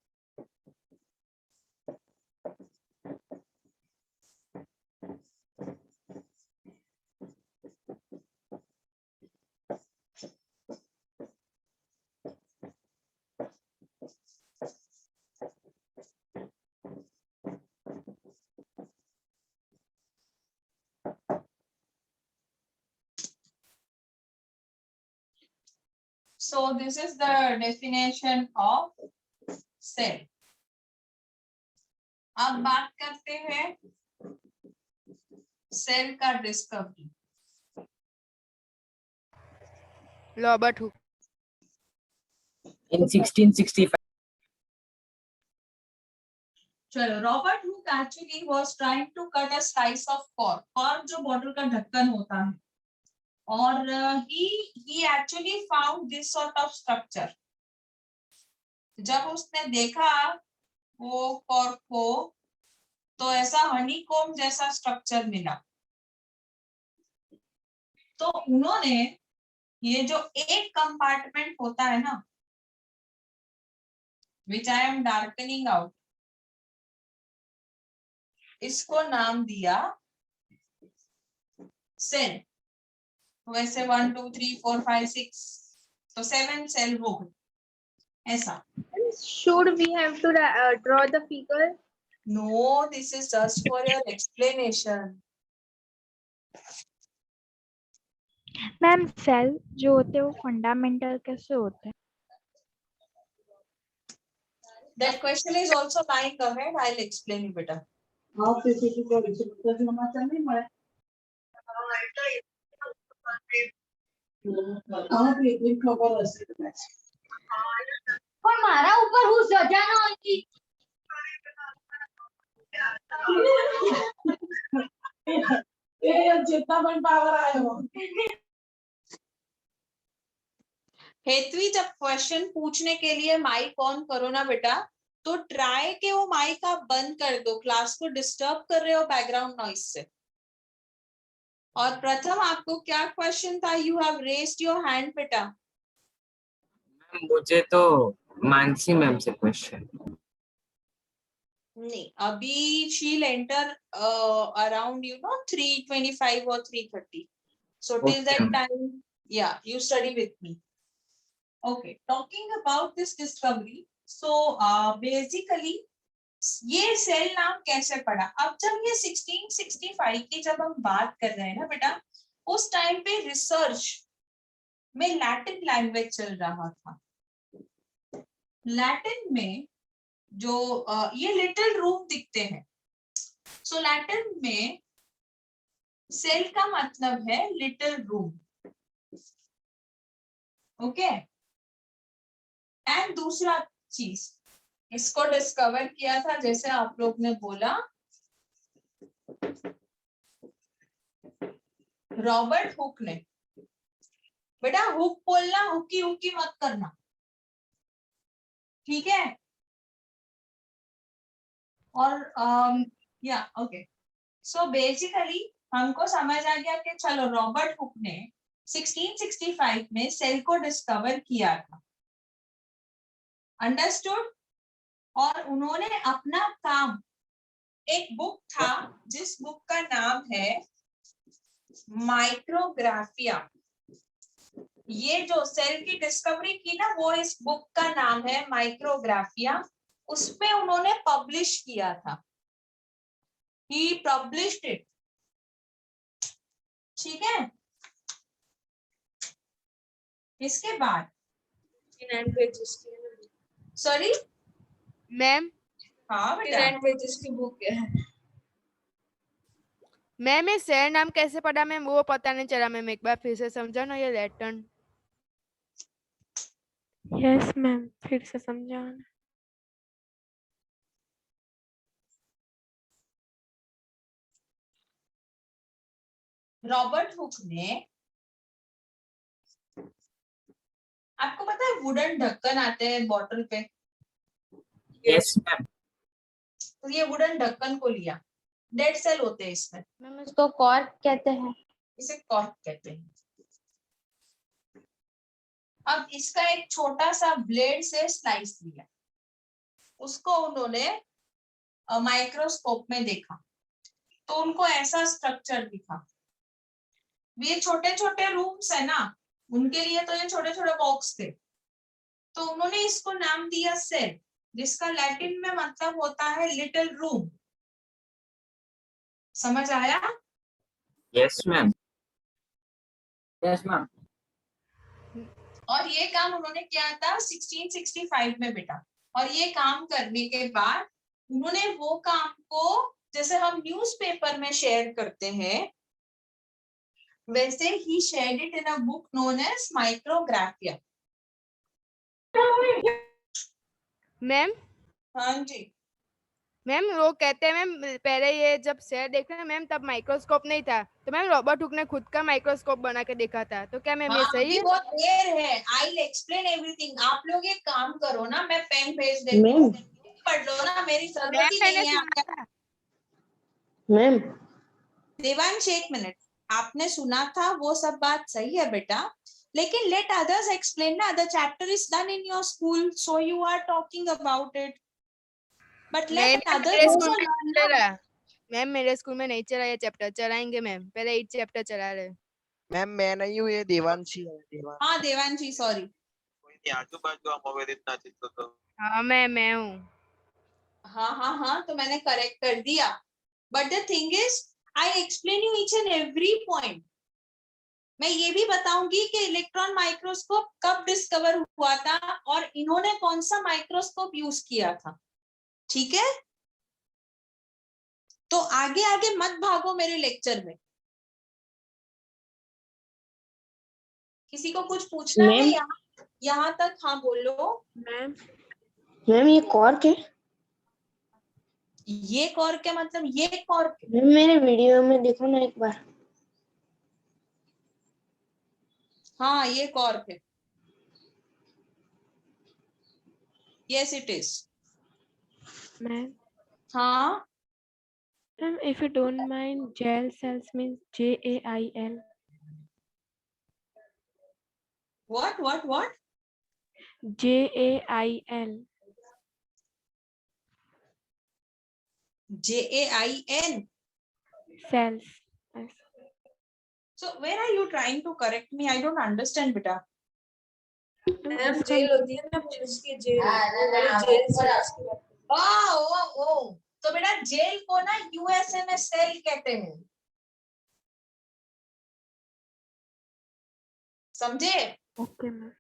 So this is the definition of cell. अब बात करते हैं सेल का डिस्कवरी. Robert Hooke. In 1665. चलो, Robert Hooke actually was trying to cut a slice of cork. Cork जो बॉटल का ढक्कन होता है, और he actually found this sort of structure. जब उसने देखा वो कॉर्क को, तो ऐसा हनीकॉम्ब जैसा स्ट्रक्चर मिला. तो उन्होंने ये जो एक कंपार्टमेंट होता है ना, which I am darkening out, इसको नाम दिया सेल. वैसे 1 2 3 4 5 6 तो 7 सेल हो गए. ऐसा. Should we have to draw the figure? No, this is just for your explanation. Ma'am cell जो होते हैं वो फंडामेंटल कैसे होते हैं? That question is also lying ahead. I'll explain you better. પણ મારા ઉપર હું સજા ન હતી. हेतवी, जब क्वेश्चन पूछने के लिए माइक ऑन करो ना बेटा, तो ट्राई के वो माइक आप बंद कर दो. क्लास को डिस्टर्ब कर रहे हो बैकग्राउंड नॉइज से. और प्रथम, आपको क्या क्वेश्चन था? You have raised your hand बेटा. मुझे तो मानसी मैम से क्वेश्चन. नहीं, अभी she'll enter around 3:25 or 3:30. So till that time, yeah, you study with me. Okay, talking about this discovery. So basically ये सेल नाम कैसे पड़ा? अब जब ये 1665 की जब हम बात कर रहे हैं ना बेटा, उस टाइम पे रिसर्च में लैटिन लैंग्वेज चल रहा था. लैटिन में जो ये लिटिल रूम दिखते हैं. सो लैटिन में सेल का मतलब है लिटिल रूम. ओके. एंड दूसरा चीज, इसको डिस्कवर किया था, जैसे आप लोग ने बोला, रॉबर्ट हुक ने. बेटा हुक बोलना, हुकी हुकी मत करना, ठीक है? और या ओके. सो बेसिकली हमको समझ आ गया कि चलो रॉबर्ट हुक ने 1665 में सेल को डिस्कवर किया था. अंडरस्टूड? और उन्होंने अपना काम, एक बुक था जिस बुक का नाम है माइक्रोग्राफिया. ये जो सेल की डिस्कवरी की ना, वो इस बुक का नाम है माइक्रोग्राफिया. उसमें उन्होंने पब्लिश किया था. He published it. ठीक है? इसके बाद सॉरी मैम, हाँ बेटा, की बुक है. मैम ये शेर नाम कैसे पढ़ा मैम, वो पता नहीं चला मैम. एक बार फिर से समझा ना ये लैटिन. यस मैम, फिर से समझाना. रॉबर्ट हुक ने, आपको पता है वुडन ढक्कन आते हैं बॉटल पे. Yes ma'am. तो ये वुडन ढक्कन को लिया, डेड सेल होते हैं इसमें, मैम इसको कॉर्क कहते हैं। इसे कॉर्क कहते हैं। अब इसका एक छोटा सा ब्लेड से स्लाइस लिया, उसको उन्होंने माइक्रोस्कोप में देखा तो उनको ऐसा स्ट्रक्चर दिखा। ये छोटे छोटे रूम्स है ना, उनके लिए तो ये छोटे छोटे बॉक्स थे, तो उन्होंने इसको नाम दिया सेल, जिसका लैटिन में मतलब होता है लिटिल रूम। समझ आया? Yes ma'am. Yes ma'am. और ये काम उन्होंने किया था 1665 में बेटा। और ये काम करने के बाद उन्होंने वो काम को, जैसे हम न्यूज़पेपर में शेयर करते हैं, वैसे ही shared it in a book known as Micrographia. Ma'am हाँ जी। मैम वो कहते हैं मैम पहले ये जब शेयर देख रहे हैं मैम तब माइक्रोस्कोप नहीं था, तो मैम रॉबर्ट हुक ने खुद का माइक्रोस्कोप बना के देखा था, तो क्या मैम ये हाँ, सही अभी है? बहुत देर है, आई विल एक्सप्लेन एवरीथिंग। आप लोग एक काम करो ना, मैं पेन भेज देती हूँ, पढ़ लो ना, मेरी जरूरत मैम ही मैंने नहीं है सुना आपका। था। मैम देवांश एक मिनट, आपने सुना था वो सब बात सही है बेटा, लेकिन लेट अदर्स एक्सप्लेन ना। The chapter is done in your school, so you are talking about it, but नहीं लेट मैम, अदर्स मेरे आल्सो स्कूल में लर्न नहीं ना। चला। मैम मेरे स्कूल में नहीं चला ये चैप्टर, चलाएंगे मैम, पहले 8 चैप्टर चला रहे। मैम मैं नहीं हूँ, ये देवांशी है। देवांशी। हाँ देवांशी, सॉरी। हाँ मैं हूँ। हाँ, तो मैंने करेक्ट कर दिया, but the thing is I explain you each and every point. मैं ये भी बताऊंगी कि इलेक्ट्रॉन माइक्रोस्कोप कब डिस्कवर हुआ था और इन्होंने कौन सा माइक्रोस्कोप यूज किया था, ठीक है? तो आगे आगे मत भागो मेरे लेक्चर में। किसी को कुछ पूछना है? मैम यहाँ तक हाँ बोलो। मैम मैम ये कॉर्क है। ये कॉर्क है मतलब ये कॉर्क है। मैम मेरे वीडियो में देखो ना एक बार। हाँ ये कॉर्क है। Yes it is. मैम हाँ ma'am if you don't mind, gel cells means JAIL. what? JAIL. JAIN. Cells. Yes. So where are you trying to correct me? I don't understand beta. Ma'am jail होती है ना पुलिस की जेल, ओ तो बेटा जेल को ना यूएसए में सेल कहते हैं, समझे? Okay ma'am.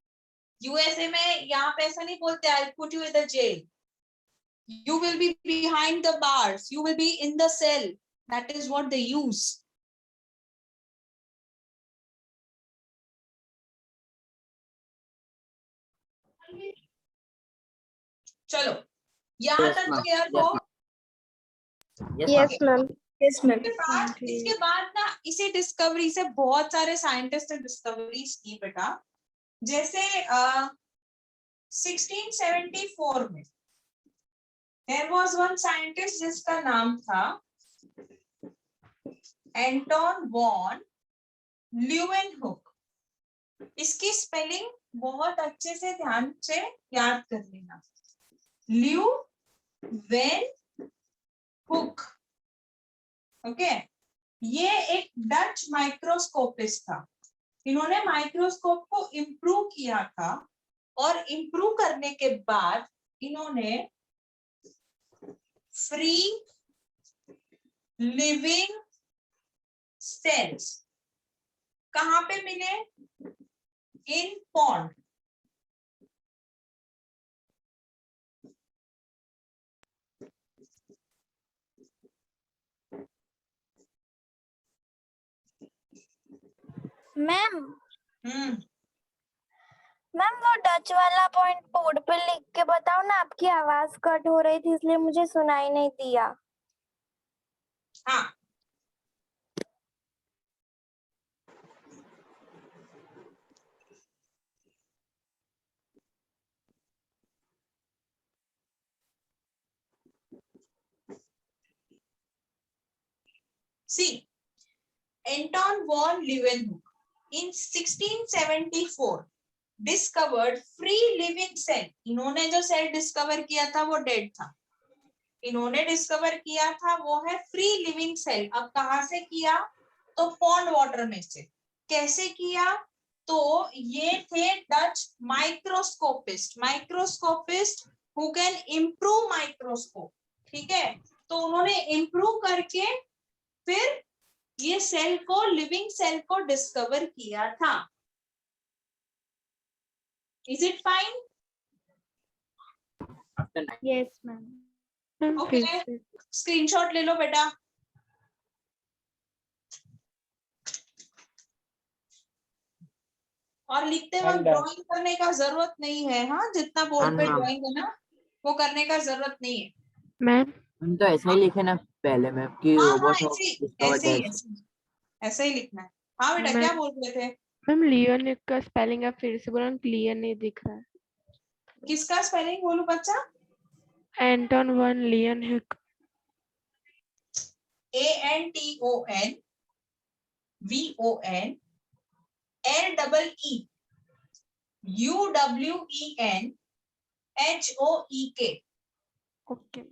यूएसए में यहाँ पे ऐसा नहीं बोलते I put you in the jail, you will be behind the bars, you will be in the cell, that is what they use. चलो यहाँ Yes, तक ma'am. क्लियर Yes, हो? ma'am. Yes, yes ma'am. Yes ma'am. इसके बाद ना इसी डिस्कवरी से बहुत सारे साइंटिस्ट ने डिस्कवरीज की बेटा। जैसे 1674 में there was one scientist जिसका नाम था एंटोन वॉन ल्यूवेनहुक। इसकी स्पेलिंग बहुत अच्छे से ध्यान से याद कर लेना, ल्यूवेनहुक। ओके, ये एक डच माइक्रोस्कोपिस्ट था। इन्होंने माइक्रोस्कोप को इम्प्रूव किया था और इम्प्रूव करने के बाद इन्होंने फ्री लिविंग सेल्स कहां पे मिले? इन पॉन्ड। मैम मैम वो डच वाला पॉइंट बोर्ड पे लिख के बताओ ना, आपकी आवाज कट हो रही थी इसलिए मुझे सुनाई नहीं दिया। हाँ सी एंटोन वॉन लीवेनहुक इन 1674 डिस्कवर्ड फ्री लिविंग सेल। इन्होंने जो सेल डिस्कवर किया था वो डेड था, इन्होंने डिस्कवर किया था वो है फ्री लिविंग सेल। अब कहाँ से किया? तो पॉन्ड वाटर में से। कैसे किया? तो ये थे Dutch microscopist, microscopist who can improve microscope. ठीक है, तो उन्होंने इम्प्रूव करके फिर ये सेल को, लिविंग सेल को डिस्कवर किया था। Is it fine? Yes ma'am. Okay, screenshot ले लो बेटा। और लिखते वक्त ड्राइंग करने का जरूरत नहीं है। हाँ, जितना बोर्ड पे ड्राइंग है ना वो करने का जरूरत नहीं है। मैम हम तो ऐसा ही लिखे ना पहले मैम कि हाँ हाँ, रोबोट ऐसे ही लिखना है। हाँ बेटा, क्या बोल रहे थे? मैम लियोनिक का स्पेलिंग आप फिर से बोलो, क्लियर नहीं दिख रहा है। किसका स्पेलिंग बोलूं बच्चा? Anton von Leeuwenhoek. ANTON VON LEE UWEN HOEK। Okay,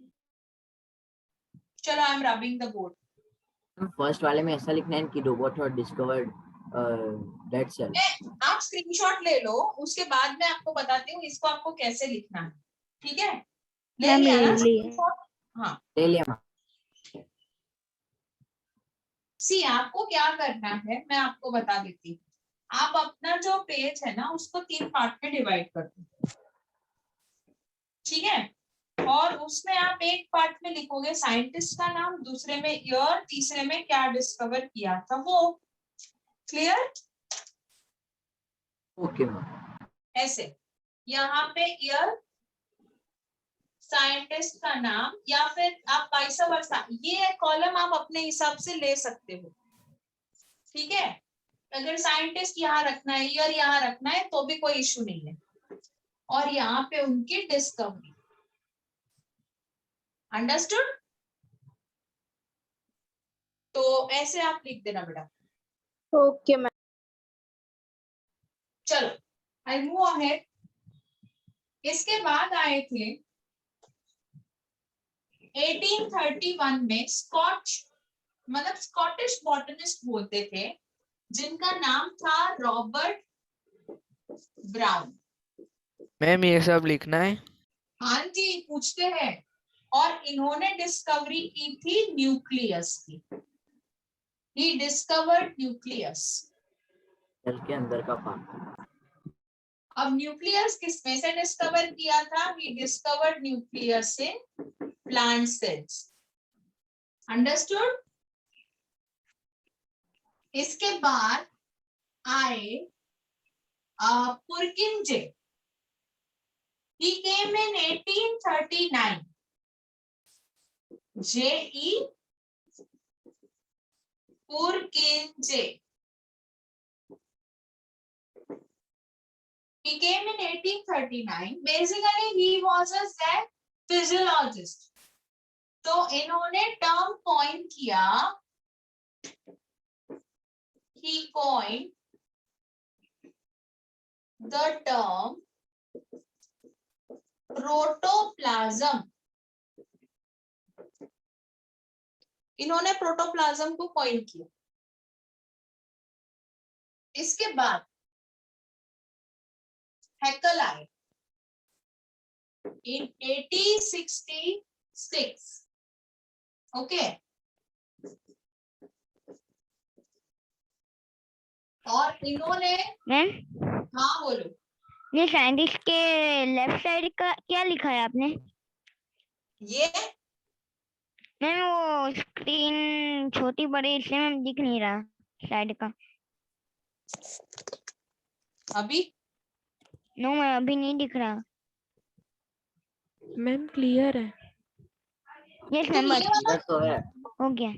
चलो, I am rubbing the board. First वाले में ऐसा लिखना है कि रोबोट और डिस्कवर्ड डेड सेल। आप स्क्रीनशॉट ले लो, उसके बाद मैं आपको बताती हूँ इसको आपको कैसे लिखना है। ठीक है, ले लिया ना स्क्रीनशॉट? हाँ, ले लिया मैम। सी आपको क्या करना है मैं आपको बता देती हूँ। आप अपना जो पेज है ना उसको 3 पार्ट में डिवाइड कर दो। ठीक है, और उसमें आप एक पार्ट में लिखोगे साइंटिस्ट का नाम, दूसरे में ईयर, तीसरे में क्या डिस्कवर किया था वो। क्लियर? Okay ma'am. ऐसे यहाँ पे ईयर, साइंटिस्ट का नाम, या फिर आप वाइस वर्सा, ये कॉलम आप अपने हिसाब से ले सकते हो। ठीक है, अगर साइंटिस्ट यहाँ रखना है, ईयर यहाँ रखना है तो भी कोई इशू नहीं है। और यहाँ पे उनकी डिस्कवरी। अंडरस्टूड? तो ऐसे आप लिख देना बेटा। Okay ma'am. चलो, आई मूव अहेड। इसके बाद आए थे 1831 में मतलब स्कॉटिश बॉटनिस्ट बोलते थे जिनका नाम था रॉबर्ट ब्राउन। मैम ये सब लिखना है? हाँ जी, पूछते हैं। और इन्होंने डिस्कवरी की थी न्यूक्लियस की। ही डिस्कवर्ड न्यूक्लियस, सेल के अंदर का पार्ट। अब न्यूक्लियस किसमें से डिस्कवर किया था? He discovered nucleus in plant cells. Understood? इसके बाद आए पुरकिंजे। He came in 1839. J.E. Purkinje. He came in 1839. Basically, he was a physiologist. तो इन्होंने टर्म कॉइन किया। He coined the term protoplasm. इन्होंने प्रोटोप्लाज्म को कॉइन किया। इसके बाद हैकल आए in 1866। ओके, और इन्होंने, मैम हाँ बोलो। ये साइंटिस्ट के लेफ्ट साइड का क्या लिखा है आपने? ये मैम वो स्क्रीन छोटी बड़ी इसलिए मैम दिख नहीं रहा साइड का। अभी नो मैम, अभी नहीं दिख रहा। मैम क्लियर है। यस मैम, तो है। हो गया।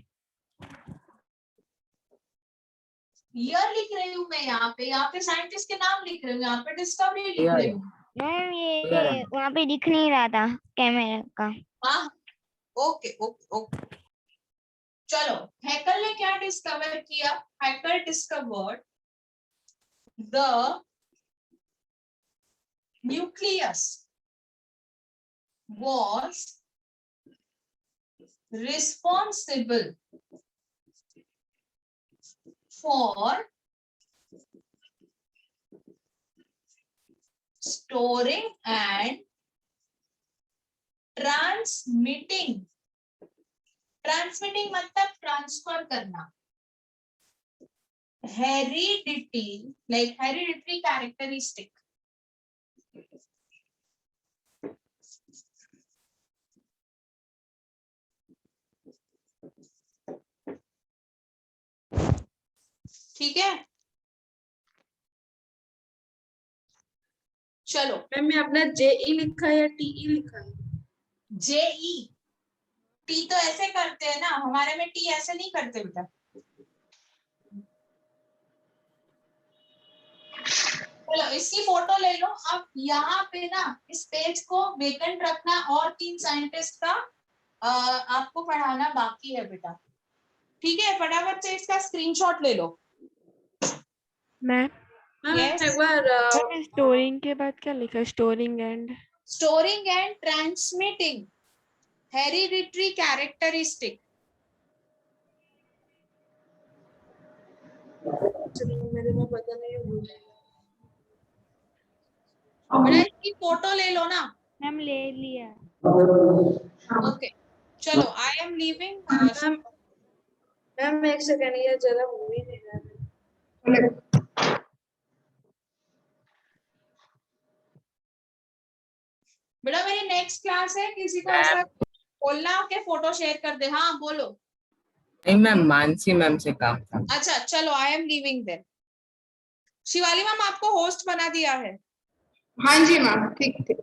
ईयर लिख रही हूँ मैं यहाँ पे साइंटिस्ट के नाम लिख रही हूँ, यहाँ पे डिस्कवरी लिख रही हूँ। मैम ये वहाँ पे दिख नहीं रहा था कैमरा का। हाँ, ओके ओके ओके, चलो, हैकल ने क्या डिस्कवर किया? Haeckel discovered the nucleus was responsible for storing and transmitting मतलब ट्रांसफर करना, hereditary characteristic. ठीक है, चलो। मैम मैं अपना जेई लिखा है या टीई लिखा है? जेई, टी तो ऐसे करते हैं ना, हमारे में टी ऐसे नहीं करते बेटा। चलो इसकी फोटो ले लो। अब यहाँ पे ना इस पेज को वेकेंट रखना और 3 साइंटिस्ट का आपको पढ़ाना बाकी है बेटा। ठीक है, फटाफट से इसका स्क्रीनशॉट ले लो। Ma'am Yes. एक बार स्टोरिंग के बाद क्या लिखा है? Storing and transmitting hereditary characteristic. मेरे में पता नहीं है। बेटा इसकी फोटो ले लो ना। मैम ले लिया। ओके चलो, आई एम लीविंग। मैम एक सेकंड, ये जरा हो ही नहीं रहा है। बेटा मेरी नेक्स्ट क्लास है, किसी को ऐसा बोलना के फोटो शेयर कर दे। हाँ बोलो। नहीं मैम, मानसी मैम से काम था। अच्छा चलो, I am leaving then. Shivali ma'am आपको होस्ट बना दिया है। हाँ जी मैम, ठीक ठीक।